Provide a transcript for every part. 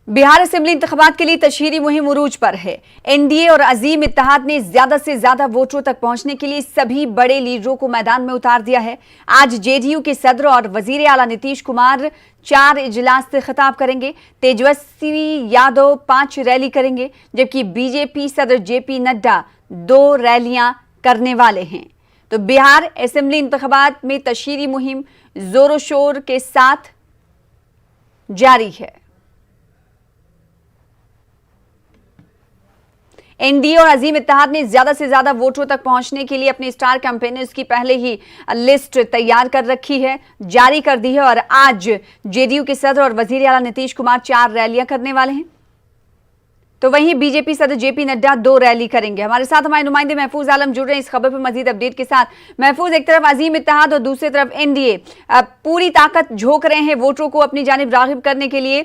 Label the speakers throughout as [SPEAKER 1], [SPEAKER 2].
[SPEAKER 1] Bihar assembly इंतखाबात के लिए तशहीरी मुहिम उरूज पर है। एनडीए और अजीम इत्तेहाद ने ज्यादा से ज्यादा वोटरों तक पहुंचने के लिए सभी बड़े लीडरों को मैदान में उतार दिया है। आज जेडीयू के सदर और वजीर आला नीतीश कुमार 4 इजलास से खिताब करेंगे। तेजस्वी यादव 5 रैली करेंगे, जबकि बीजेपी सदर जेपी नड्डा 2 रैलियां करने वाले हैं। तो बिहार असेंबली इंतखाबात में तशहीरी मुहिम जोरों शोर के साथ जारी है। एनडीए और अजीम इत्तेहाद ने ज्यादा से ज्यादा वोटरों तक पहुंचने के लिए अपने स्टार कैंपेनर्स की पहले ही लिस्ट तैयार कर रखी है, जारी कर दी है। और आज जेडीयू के सदर और वजीर आला नीतीश कुमार 4 रैलियां करने वाले हैं, तो वहीं बीजेपी सदर जेपी नड्डा 2 रैली करेंगे। हमारे साथ हमारे नुमाइंदे महफूज आलम जुड़ रहे हैं इस खबर पर मजीद अपडेट के साथ। महफूज, एक तरफ अजीम इत्तेहाद और दूसरी तरफ एनडीए पूरी ताकत झोंक रहे हैं वोटरों को अपनी जानिब राग़िब करने के लिए।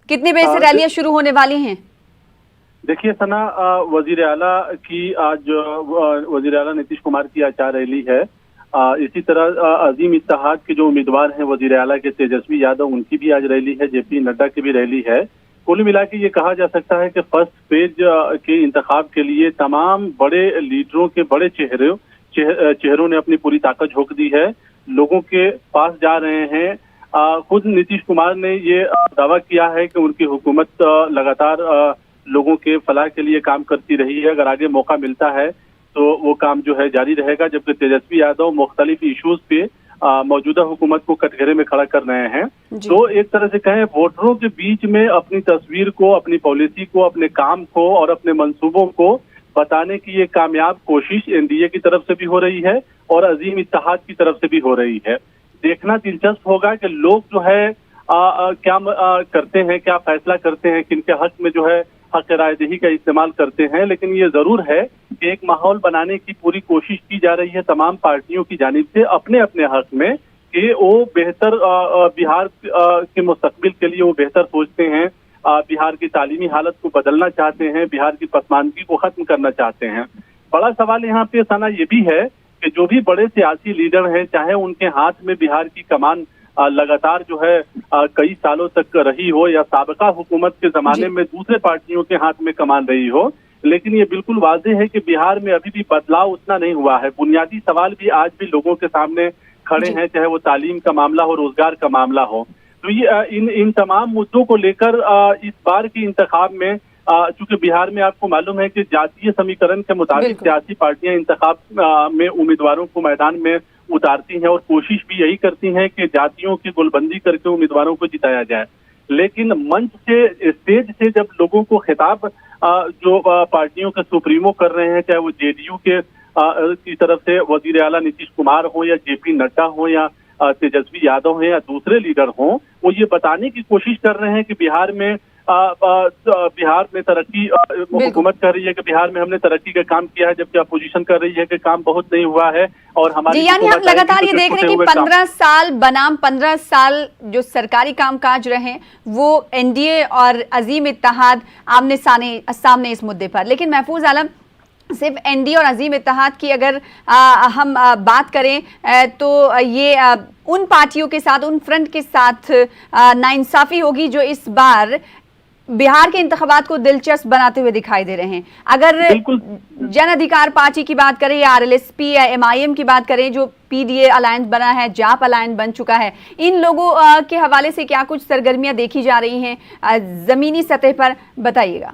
[SPEAKER 1] कितने बजे से रैलियां शुरू होने वाली हैं?
[SPEAKER 2] देखिए सना, वजीर आला की आज वजीर आला नीतीश कुमार की आज 4 रैली है। इसी तरह अजीम इत्तेहाद के जो उम्मीदवार हैं वजीर आला के तेजस्वी यादव, उनकी भी आज रैली है। जेपी नड्डा की भी रैली है। कुल मिला के ये कहा जा सकता है कि फर्स्ट पेज के इंतखाब के लिए तमाम बड़े लीडरों के बड़े चेहरों ने अपनी पूरी ताकत झोंक दी है, लोगों के पास जा रहे हैं। खुद नीतीश कुमार ने ये दावा किया है कि उनकी हुकूमत लगातार लोगों के फलाह के लिए काम करती रही है। अगर आगे मौका मिलता है तो वो काम जो है जारी रहेगा। जबकि तेजस्वी यादव मुख्तलिफ इश्यूज पे मौजूदा हुकूमत को कटघरे में खड़ा कर रहे हैं। तो एक तरह से कहें, वोटरों के बीच में अपनी तस्वीर को, अपनी पॉलिसी को, अपने काम को और अपने मंसूबों को बताने की ये कामयाब कोशिश एनडीए की तरफ से भी हो रही है और अजीम इत्तेहाद की तरफ से भी हो रही है। देखना दिलचस्प होगा कि लोग जो है क्या करते हैं, क्या फैसला करते हैं, किनके हक में जो है हक रायदही का इस्तेमाल करते हैं। लेकिन ये जरूर है कि एक माहौल बनाने की पूरी कोशिश की जा रही है तमाम पार्टियों की जानिब से अपने अपने हक में, कि वो बेहतर बिहार के मुस्तकबिल के लिए वो बेहतर सोचते हैं, बिहार की तालीमी हालत को बदलना चाहते हैं, बिहार की पसमानदगी को खत्म करना चाहते हैं। बड़ा सवाल यहाँ पे सना ये भी है कि जो भी बड़े सियासी लीडर हैं, चाहे उनके हाथ में बिहार की कमान लगातार जो है कई सालों तक रही हो या साबका हुकूमत के जमाने में दूसरे पार्टियों के हाथ में कमान रही हो, लेकिन ये बिल्कुल वाज़ेह है कि बिहार में अभी भी बदलाव उतना नहीं हुआ है। बुनियादी सवाल भी आज भी लोगों के सामने खड़े हैं, चाहे वो तालीम का मामला हो, रोजगार का मामला हो। तो ये इन तमाम मुद्दों को लेकर इस बार के इंतखाब में, चूंकि बिहार में आपको मालूम है कि जातीय समीकरण के मुताबिक सियासी पार्टियां इंतखाब में उम्मीदवारों को मैदान में उतारती हैं और कोशिश भी यही करती हैं कि जातियों की गुलबंदी करके उम्मीदवारों को जिताया जाए। लेकिन मंच से, स्टेज से जब लोगों को खिताब जो पार्टियों के सुप्रीमो कर रहे हैं, चाहे वो जेडीयू के की तरफ से वजीर आला नीतीश कुमार हो या जेपी नड्डा हो या तेजस्वी यादव हैं या दूसरे लीडर हों, वो ये बताने की कोशिश कर रहे हैं कि बिहार में तरक्की, हुकूमत कर रही है कि बिहार में हमने तरक्की का काम किया है, जबकि अपोजिशन कर रही है कि काम बहुत नहीं हुआ है। और हमारी
[SPEAKER 1] यानी हम लगातार ये देख रहे हैं कि 15 साल बनाम 15 साल जो सरकारी कामकाज रहे वो एनडीए और अजीम इत्तेहाद आमने सामने इस मुद्दे पर। लेकिन महफूज आलम, सिर्फ एनडीए और अजीम इत्तेहाद की अगर हम बात करें तो ये उन पार्टियों के साथ, उन फ्रंट के साथ नाइंसाफी होगी जो इस बार बिहार के इंतखाबात को दिलचस्प बनाते हुए दिखाई दे रहे हैं। अगर जन अधिकार पार्टी की बात करें या आरएलएसपी या एमआईएम की बात करें, जो पीडीए अलायंस बना है, जाप अलायंस बन चुका है, इन लोगों के हवाले से क्या कुछ सरगर्मियां देखी जा रही हैं जमीनी सतह पर, बताइएगा।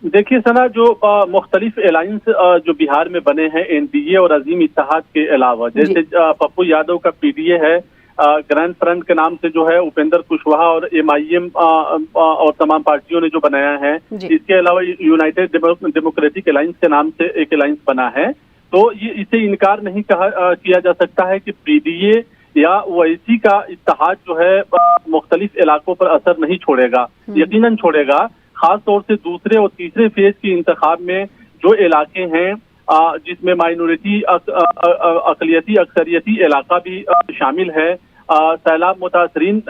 [SPEAKER 2] देखिए सना, जो मुख्तलिफ अलायंस जो बिहार में बने हैं एनडीए और अजीम इत्तेहाद के अलावा, जैसे पप्पू यादव का पीडीए है, ग्रैंड फ्रंट के नाम से जो है उपेंद्र कुशवाहा और एमआईएम और तमाम पार्टियों ने जो बनाया है। इसके अलावा यूनाइटेड डेमोक्रेटिक अलायंस के नाम से एक अलायंस बना है। तो ये इसे इनकार नहीं किया जा सकता है कि पीडीए या ओवैसी का इत्तेहाद जो है मुख्तलिफ इलाकों पर असर नहीं छोड़ेगा, यकीनन छोड़ेगा। खास तौर से दूसरे और तीसरे फेज की इंतखाब में जो इलाके हैं जिसमें माइनॉरिटी, अकलियती, अक्सरियती इलाका भी शामिल है, सैलाब मुतासरीन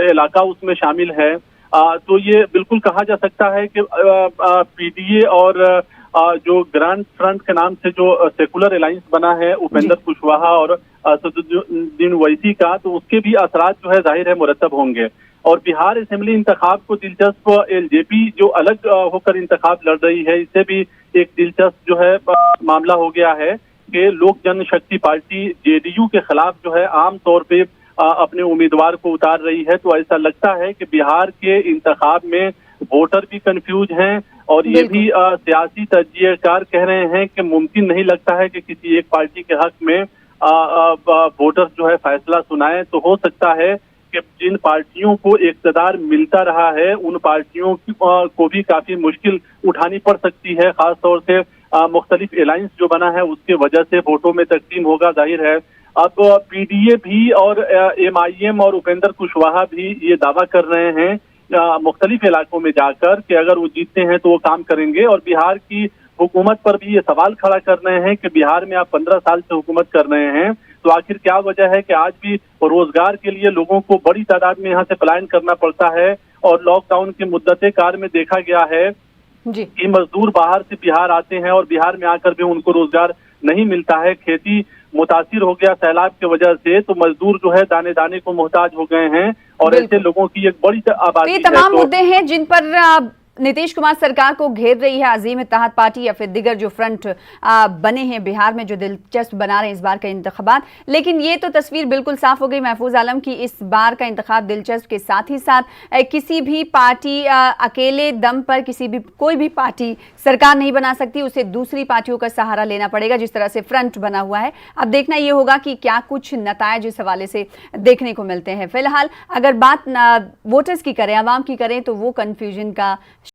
[SPEAKER 2] इलाका उसमें शामिल है, तो ये बिल्कुल कहा जा सकता है कि पीडीए और जो ग्रैंड फ्रंट के नाम से जो सेकुलर अलायंस बना है उपेंद्र कुशवाहा और असदुद्दीन ओवैसी का, तो उसके भी असरात जो है जाहिर है मुरतब होंगे। और बिहार असेंबली इंतखाब को दिलचस्प एलजेपी जो अलग होकर इंतखाब लड़ रही है, इससे भी एक दिलचस्प जो है मामला हो गया है कि लोक जनशक्ति पार्टी जेडीयू के खिलाफ जो है आम तौर पे अपने उम्मीदवार को उतार रही है। तो ऐसा लगता है कि बिहार के इंतखाब में वोटर भी कंफ्यूज हैं और ये भी सियासी तज्जियाकार कह रहे हैं कि मुमकिन नहीं लगता है कि किसी एक पार्टी के हक में वोटर जो है फैसला सुनाए। तो हो सकता है कि जिन पार्टियों को इक़्तिदार मिलता रहा है उन पार्टियों को भी काफी मुश्किल उठानी पड़ सकती है, खासतौर से मुख्तलिफ अलायंस जो बना है उसके वजह से वोटों में तकसीम होगा, जाहिर है। अब पीडीए भी और एमआईएम और उपेंद्र कुशवाहा भी ये दावा कर रहे हैं मुख्तलिफ इलाकों में जाकर कि अगर वो जीतते हैं तो वो काम करेंगे, और बिहार की हुकूमत पर भी ये सवाल खड़ा कर रहे हैं कि बिहार में आप 15 साल से हुकूमत कर रहे हैं, तो आखिर क्या वजह है कि आज भी रोजगार के लिए लोगों को बड़ी तादाद में यहाँ से पलायन करना पड़ता है। और लॉकडाउन के मुद्दते कार में देखा गया है कि मजदूर बाहर से बिहार आते हैं और बिहार में आकर भी उनको रोजगार नहीं मिलता है। खेती मुतासिर हो गया सैलाब की वजह से, तो मजदूर जो है दाने दाने को मोहताज हो गए हैं और ऐसे लोगों की एक बड़ी आबादी है।
[SPEAKER 1] ये तमाम मुद्दे हैं जिन पर नीतीश कुमार सरकार को घेर रही है अजीम इत्तेहाद पार्टी या फिर दिगर जो फ्रंट बने हैं बिहार में, जो दिलचस्प बना रहे हैं इस बार का इंतखाबात। लेकिन ये तो तस्वीर बिल्कुल साफ हो गई महफूज आलम की इस बार का इंतखाब दिलचस्प के साथ ही साथ किसी भी पार्टी अकेले दम पर कोई भी पार्टी सरकार नहीं बना सकती, उसे दूसरी पार्टियों का सहारा लेना पड़ेगा, जिस तरह से फ्रंट बना हुआ है। अब देखना ये होगा कि क्या कुछ नतायज इस हवाले से देखने को मिलते हैं। फिलहाल अगर बात वोटर्स की करें, आवाम की करें, तो वो कन्फ्यूजन का